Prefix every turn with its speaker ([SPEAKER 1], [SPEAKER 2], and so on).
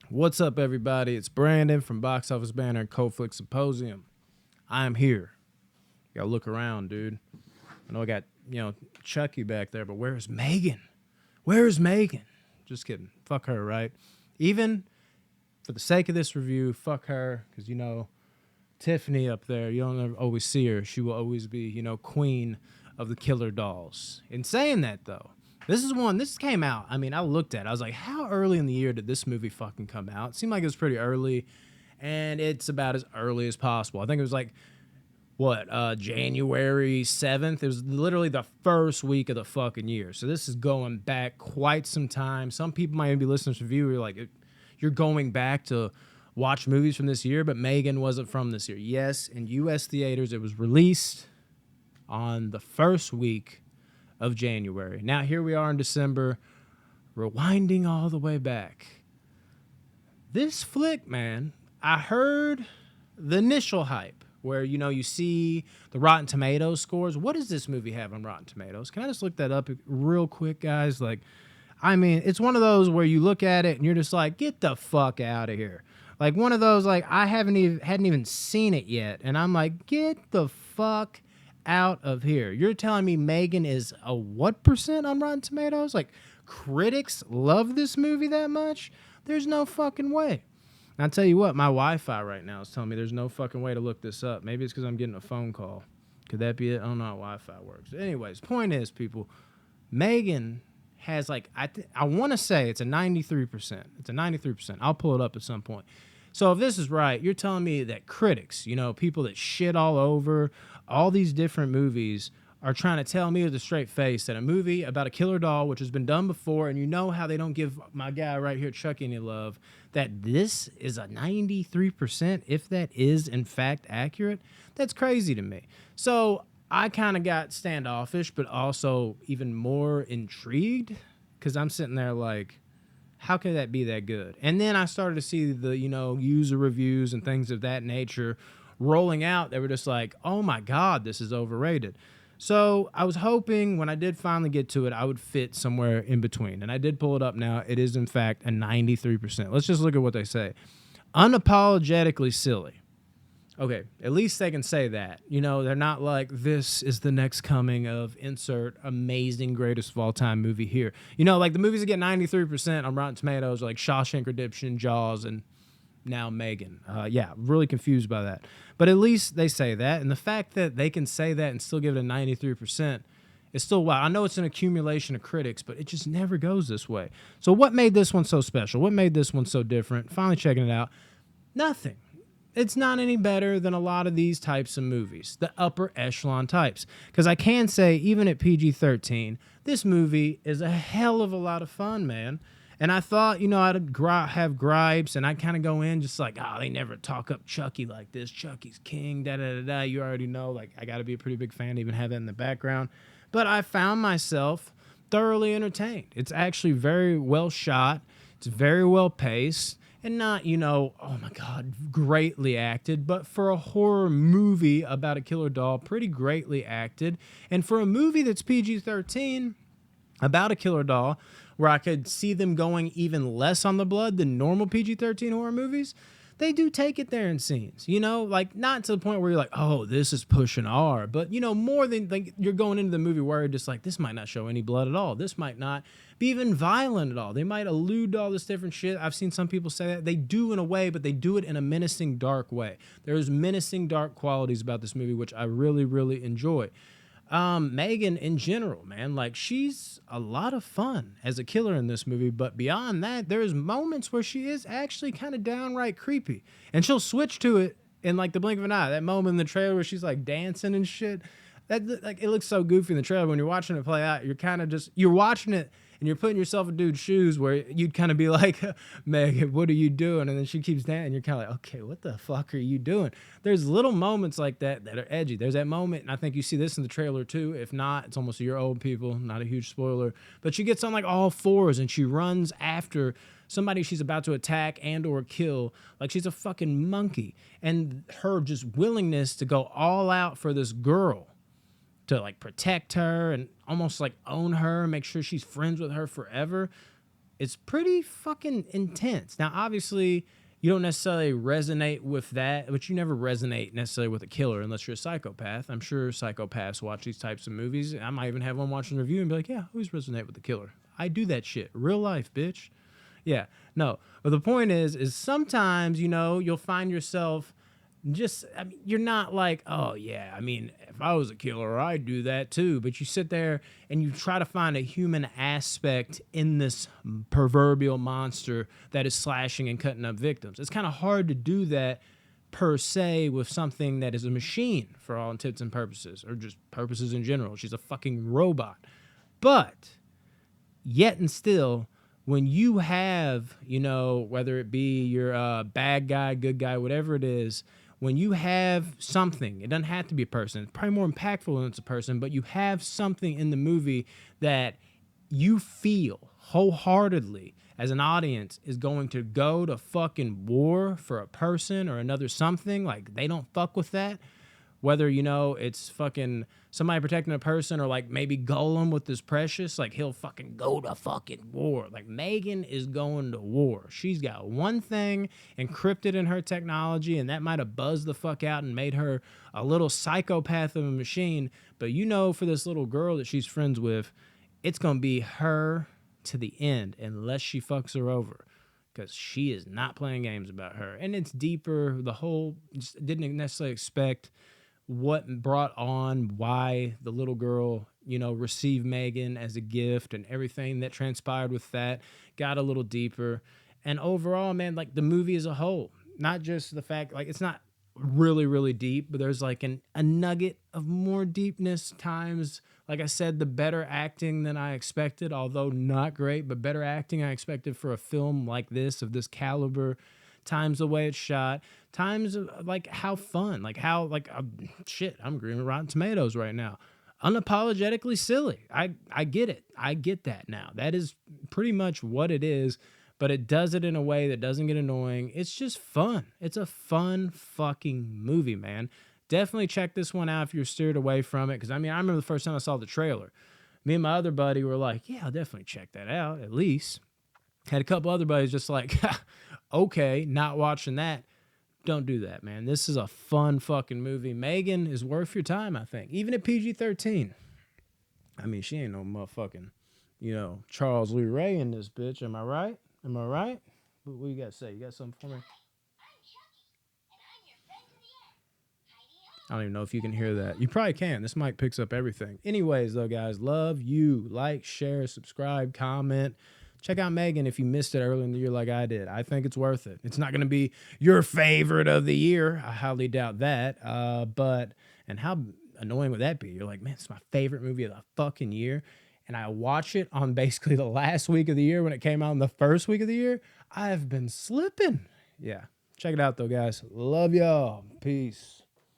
[SPEAKER 1] What's up, everybody? It's Brandon from Box Office Banner and Coflix Symposium. I am here. Gotta look around, dude. I know I got, Chucky back there, but where's Megan? Where's Megan? Just kidding. Fuck her, right? Even for the sake of this review, fuck her, because, Tiffany up there, you don't ever always see her. She will always be, queen of the killer dolls. In saying that, though, this came out. I mean, I looked at it. I was like, how early in the year did this movie fucking come out? It seemed like it was pretty early, and it's about as early as possible. I think it was like, January 7th? It was literally the first week of the fucking year. So this is going back quite some time. Some people might even be listening to this review. You're like, you're going back to watch movies from this year, but M3gan wasn't from this year. Yes, in U.S. theaters, it was released on the first week of January. Now, here we are in December, rewinding all the way back. This flick, man, I heard the initial hype where, you see the Rotten Tomatoes scores. What does this movie have on Rotten Tomatoes? Can I just look that up real quick, guys? It's one of those where you look at it and you're just like, get the fuck out of here. Like one of those, like, I hadn't even seen it yet, and I'm like, get the fuck out of here. You're telling me M3gan is a what percent on Rotten Tomatoes? Like, critics love this movie that much? There's no fucking way. And I'll tell you what, my Wi-Fi right now is telling me there's no fucking way to look this up. Maybe it's because I'm getting a phone call. Could that be it? I don't know how Wi-Fi works. Anyways, point is, people, M3gan has I want to say it's a 93%. It's a 93%. I'll pull it up at some point. So if this is right, you're telling me that critics, people that shit all over all these different movies are trying to tell me with a straight face that a movie about a killer doll, which has been done before, and you know how they don't give my guy right here, Chucky, any love, that this is a 93%, if that is in fact accurate? That's crazy to me. So I kind of got standoffish, but also even more intrigued, because I'm sitting there like, how could that be that good? And then I started to see the, user reviews and things of that nature rolling out. They were just like, oh my God, this is overrated. So I was hoping when I did finally get to it, I would fit somewhere in between. And I did pull it up now. It is, in fact, a 93%. Let's just look at what they say. Unapologetically silly. Okay, at least they can say that. They're not like, this is the next coming of insert amazing greatest of all time movie here. Like the movies that get 93% on Rotten Tomatoes are like Shawshank Redemption, Jaws, and now M3gan. Yeah, really confused by that. But at least they say that. And the fact that they can say that and still give it a 93% is still wow. I know it's an accumulation of critics, but it just never goes this way. So what made this one so special? What made this one so different? Finally checking it out. Nothing. It's not any better than a lot of these types of movies, the upper echelon types. Because I can say, even at PG-13, this movie is a hell of a lot of fun, man. And I thought, I'd have gripes, and I'd kind of go in just like, they never talk up Chucky like this. Chucky's king, da-da-da-da. You already know, like, I got to be a pretty big fan to even have that in the background. But I found myself thoroughly entertained. It's actually very well shot. It's very well paced. And not, oh my God, greatly acted, but for a horror movie about a killer doll, pretty greatly acted. And for a movie that's PG-13 about a killer doll, where I could see them going even less on the blood than normal PG-13 horror movies, they do take it there in scenes, like not to the point where you're like, oh, this is pushing R, but more than like you're going into the movie where you're just like, this might not show any blood at all. This might not be even violent at all. They might allude to all this different shit. I've seen some people say that they do in a way, but they do it in a menacing, dark way. There's menacing, dark qualities about this movie, which I really, really enjoy. M3gan in general, man, like she's a lot of fun as a killer in this movie, but beyond that, there's moments where she is actually kind of downright creepy, and she'll switch to it in like the blink of an eye. That moment in the trailer where she's like dancing and shit, that like it looks so goofy in the trailer. When you're watching it play out, you're kind of just you're watching it and you're putting yourself in dude's shoes where you'd kind of be like, M3gan, what are you doing? And then she keeps dancing, and you're kind of like, okay, what the fuck are you doing? There's little moments like that that are edgy. There's that moment, and I think you see this in the trailer too. If not, it's almost a year old, people. Not a huge spoiler, but she gets on like all fours and she runs after somebody she's about to attack and or kill like she's a fucking monkey. And her just willingness to go all out for this girl, to like protect her and almost like own her, make sure she's friends with her forever. it's pretty fucking intense. Now, obviously, you don't necessarily resonate with that, but you never resonate necessarily with a killer unless you're a psychopath. I'm sure psychopaths watch these types of movies. I might even have one watching a review and be like, yeah, I always resonate with the killer. I do that shit. Real life, bitch. Yeah, no. But the point is sometimes, you'll find yourself just, I mean, you're not like, oh yeah, I mean, if I was a killer, I'd do that too. But you sit there and you try to find a human aspect in this proverbial monster that is slashing and cutting up victims. It's kind of hard to do that per se with something that is a machine for all intents and purposes, or just purposes in general. She's a fucking robot. But yet and still, when you have, whether it be your bad guy, good guy, whatever it is, when you have something, it doesn't have to be a person. It's probably more impactful when it's a person, but you have something in the movie that you feel wholeheartedly as an audience is going to go to fucking war for a person or another something. Like, they don't fuck with that. Whether, it's fucking somebody protecting a person or like maybe Golem with his Precious, like he'll fucking go to fucking war. Like Megan is going to war. She's got one thing encrypted in her technology, and that might have buzzed the fuck out and made her a little psychopath of a machine. But for this little girl that she's friends with, it's going to be her to the end unless she fucks her over. Because she is not playing games about her. And it's deeper. The whole, just didn't necessarily expect what brought on why the little girl, received Megan as a gift, and everything that transpired with that got a little deeper. And overall, man, like the movie as a whole, not just the fact, like it's not really, really deep, but there's like a nugget of more deepness times. Like I said, the better acting than I expected, although not great, but better acting I expected for a film like this, of this caliber. Times the way it's shot, times like how fun, like how like shit. I'm agreeing with Rotten Tomatoes right now. Unapologetically silly. I get it. I get that now. That is pretty much what it is, but it does it in a way that doesn't get annoying. It's just fun. It's a fun fucking movie, man. Definitely check this one out if you're steered away from it. Because I remember the first time I saw the trailer, me and my other buddy were like, yeah, I'll definitely check that out at least. Had a couple other buddies just like, okay, not watching that. Don't do that, man. This is a fun fucking movie. Megan is worth your time, I think. Even at PG-13. I mean, she ain't no motherfucking, Charles Lee Ray in this bitch. Am I right? Am I right? What you got to say? You got something for me? I don't even know if you can hear that. You probably can. This mic picks up everything. Anyways, though, guys, love you. Like, share, subscribe, comment. Check out Megan if you missed it early in the year like I did. I think it's worth it. It's not going to be your favorite of the year. I highly doubt that. And how annoying would that be? You're like, man, it's my favorite movie of the fucking year. And I watch it on basically the last week of the year when it came out in the first week of the year. I've been slipping. Yeah. Check it out, though, guys. Love y'all. Peace.